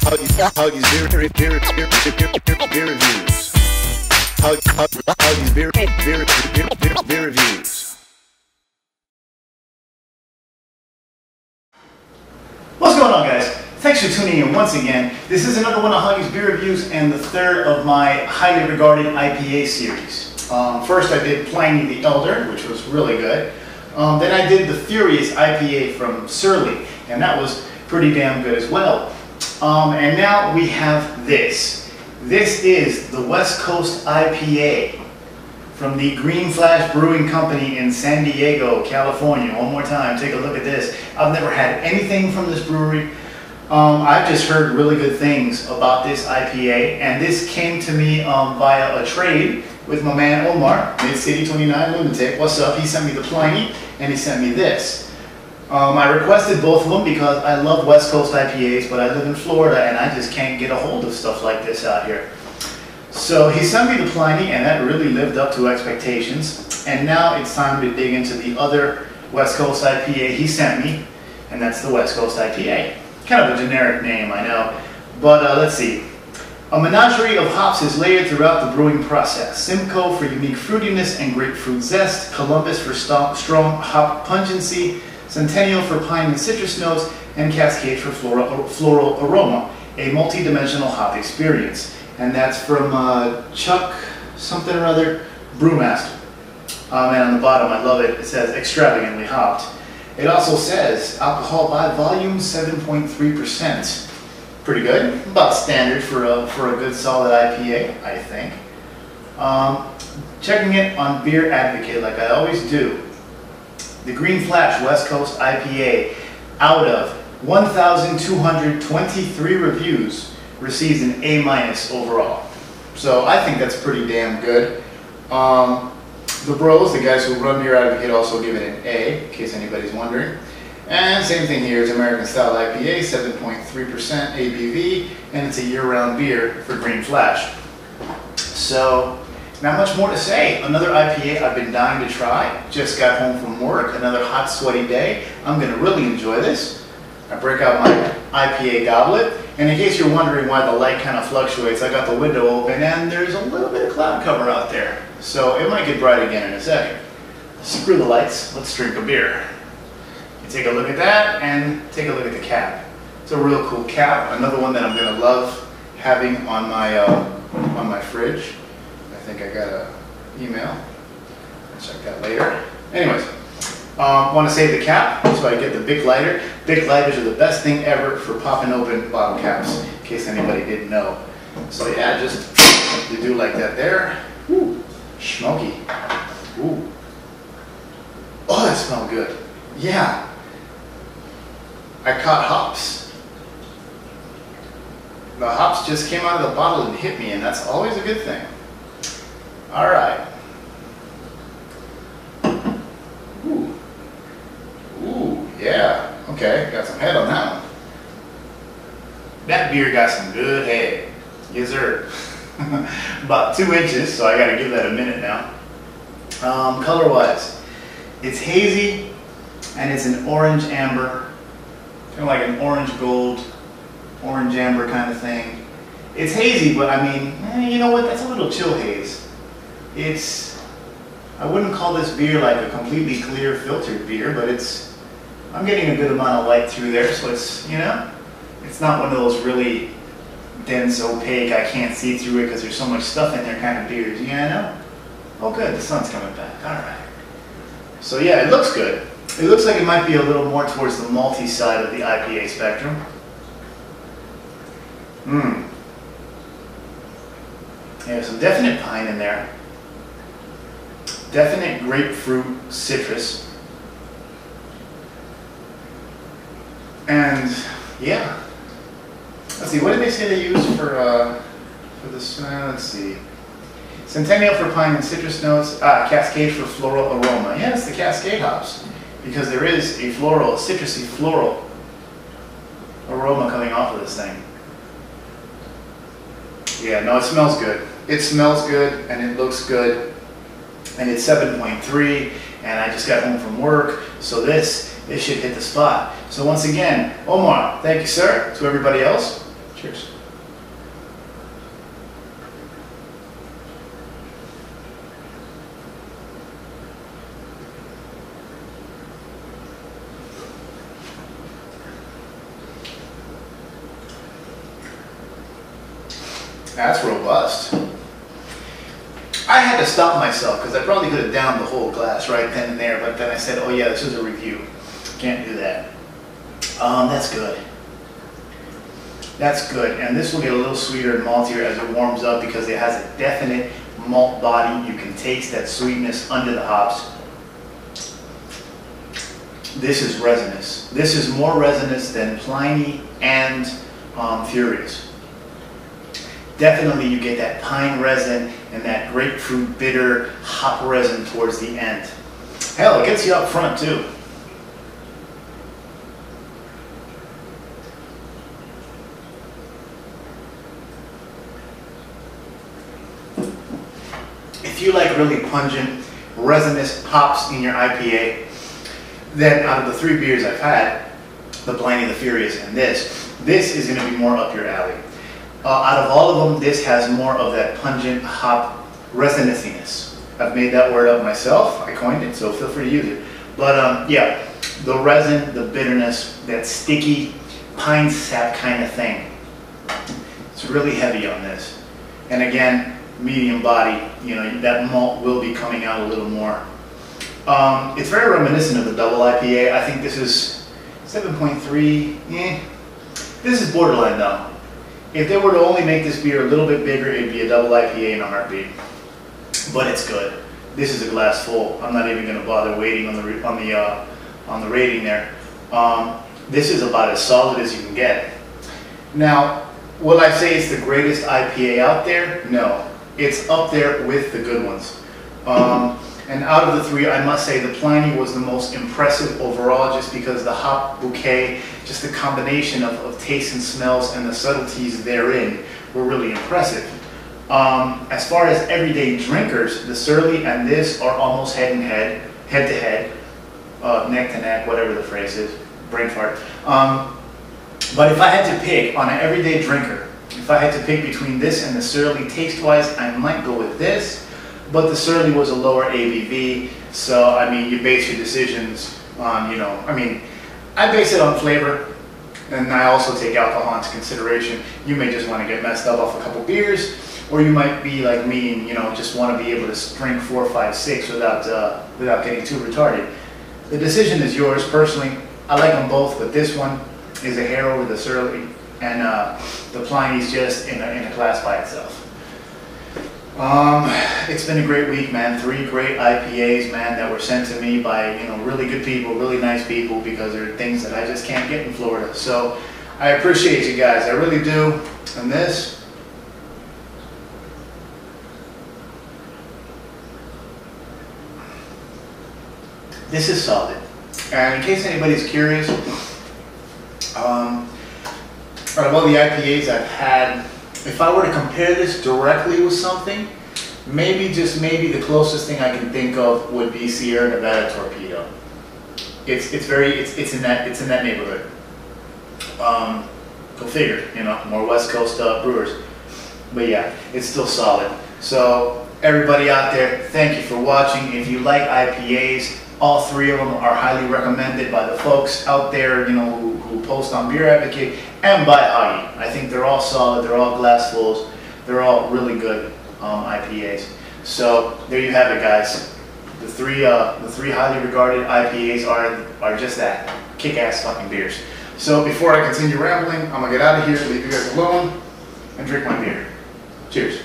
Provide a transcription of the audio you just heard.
Hoggie's beer reviews. Hoggie's beer reviews. What's going on, guys? Thanks for tuning in once again. This is another one of Hoggie's beer reviews and the third of my highly regarded IPA series. First I did Pliny the Elder, which was really good. Then I did the Furious IPA from Surly, and that was pretty damn good as well. And now we have this. This is the West Coast IPA from the Green Flash Brewing Company in San Diego, California. One more time, take a look at this. I've never had anything from this brewery. I've just heard really good things about this IPA, and this came to me via a trade with my man Omar, Mid-City 29 Lunatic. What's up? He sent me the Pliny, and he sent me this. I requested both of them because I love West Coast IPAs, but I live in Florida and I just can't get a hold of stuff like this out here. So he sent me the Pliny, and that really lived up to expectations. And now it's time to dig into the other West Coast IPA he sent me, and that's the West Coast IPA. Kind of a generic name, I know, but let's see. A menagerie of hops is layered throughout the brewing process. Simcoe for unique fruitiness and grapefruit zest, Columbus for strong hop pungency, Centennial for pine and citrus notes, and Cascade for floral aroma, a multi-dimensional hop experience. And that's from Chuck something or other, Brewmaster. And on the bottom, I love it, it says extravagantly hopped. It also says alcohol by volume 7.3%. Pretty good, about standard for a good solid IPA, I think. Checking it on Beer Advocate like I always do. The Green Flash West Coast IPA, out of 1,223 reviews, receives an A- overall. So I think that's pretty damn good. The bros, the guys who run Beer Advocate, also give it an A, in case anybody's wondering. And same thing here, it's American Style IPA, 7.3% ABV, and it's a year-round beer for Green Flash. So, not much more to say. Another IPA I've been dying to try. Just got home from work, another hot, sweaty day. I'm going to really enjoy this. I break out my IPA goblet, and in case you're wondering why the light kind of fluctuates, I got the window open and there's a little bit of cloud cover out there. So it might get bright again in a second. Screw the lights, let's drink a beer. You take a look at that and take a look at the cap. It's a real cool cap. Another one that I'm going to love having on my fridge. I think I got an email. I'll check that later. Anyways, want to save the cap, so I get the Bic lighter. Bic lighters are the best thing ever for popping open bottle caps, in case anybody didn't know. So yeah, just you do like that there. Woo, smoky. Ooh. Oh, that smells good. Yeah. I caught hops. The hops just came out of the bottle and hit me, and that's always a good thing. All right. Ooh. Ooh, yeah. Okay, got some head on that one. That beer got some good head. Yes, sir. About 2 inches, so I gotta give that a minute now. Color-wise, it's hazy, and it's an orange amber, kind of like an orange gold, orange amber kind of thing. It's hazy, but I mean, you know what? That's a little chill haze. I wouldn't call this beer like a completely clear filtered beer, but I'm getting a good amount of light through there, so it's, you know, it's not one of those really dense, opaque, I can't see through it because there's so much stuff in there kind of beers. Yeah, I know? Oh good, the sun's coming back, all right. So yeah, it looks good. It looks like it might be a little more towards the malty side of the IPA spectrum. Yeah, some definite pine in there. Definite grapefruit citrus. And yeah. Let's see, what did they say they used for this? Let's see. Centennial for pine and citrus notes. Cascade for floral aroma. Yeah, it's the Cascade hops. Because there is a floral, citrusy floral aroma coming off of this thing. Yeah, no, it smells good. It smells good and it looks good. And it's 7.3, and I just got home from work, so this should hit the spot. So once again, Omar, thank you, sir. To everybody else, Cheers. That's robust. I had to stop myself because I probably could have downed the whole glass right then and there, but then I said, oh yeah, this is a review. Can't do that. That's good. That's good. And this will get a little sweeter and maltier as it warms up because it has a definite malt body. You can taste that sweetness under the hops. This is resinous. This is more resinous than Pliny and Furious. Definitely you get that pine resin and that grapefruit bitter hop resin towards the end. Hell, it gets you up front too. If you like really pungent, resinous hops in your IPA, then out of the 3 beers I've had, the Pliny, the Furious, and this is going to be more up your alley. Out of all of them, this has more of that pungent hop resinicyness. I've made that word up myself. I coined it, so feel free to use it. But yeah, the resin, the bitterness, that sticky pine sap kind of thing. It's really heavy on this. And again, medium body, you know, that malt will be coming out a little more. It's very reminiscent of the double IPA. I think this is 7.3. This is borderline though. If they were to only make this beer a little bit bigger, it'd be a double IPA in a heartbeat. But it's good. This is a glass full. I'm not even going to bother waiting on the rating there. This is about as solid as you can get. Now, will I say it's the greatest IPA out there? No. It's up there with the good ones. And out of the 3, I must say the Pliny was the most impressive overall, just because the hop bouquet, just the combination of tastes and smells and the subtleties therein were really impressive. As far as everyday drinkers, the Surly and this are almost head to head, neck to neck, whatever the phrase is, brain fart. But if I had to pick on an everyday drinker, if I had to pick between this and the Surly taste-wise, I might go with this. But the Surly was a lower ABV, so I mean, you base your decisions on, you know, I mean, I base it on flavor, and I also take alcohol into consideration. You may just want to get messed up off a couple beers, or you might be like me and, you know, just want to be able to drink 4, 5, 6 without getting too retarded. The decision is yours. Personally, I like them both, but this one is a hair over the Surly, and the Pliny's just in a class by itself. It's been a great week, man. 3 great IPAs, man, that were sent to me by, you know, really good people, really nice people, because there are things that I just can't get in Florida. So I appreciate you guys, I really do. And this is solid. And in case anybody's curious, out of all the IPAs I've had, if I were to compare this directly with something, maybe, just maybe, the closest thing I can think of would be Sierra Nevada Torpedo. It's in that neighborhood. Go figure, you know, more West Coast brewers. But yeah, it's still solid. So everybody out there, thank you for watching. If you like IPAs, all 3 of them are highly recommended by the folks out there, you know, who post on Beer Advocate, and by Hoggie. I think they're all solid, they're all glassfuls, they're all really good IPAs. So there you have it, guys. The three highly regarded IPAs are just that, kick-ass fucking beers. So before I continue rambling, I'm gonna get out of here, leave you guys alone, and drink my beer. Cheers.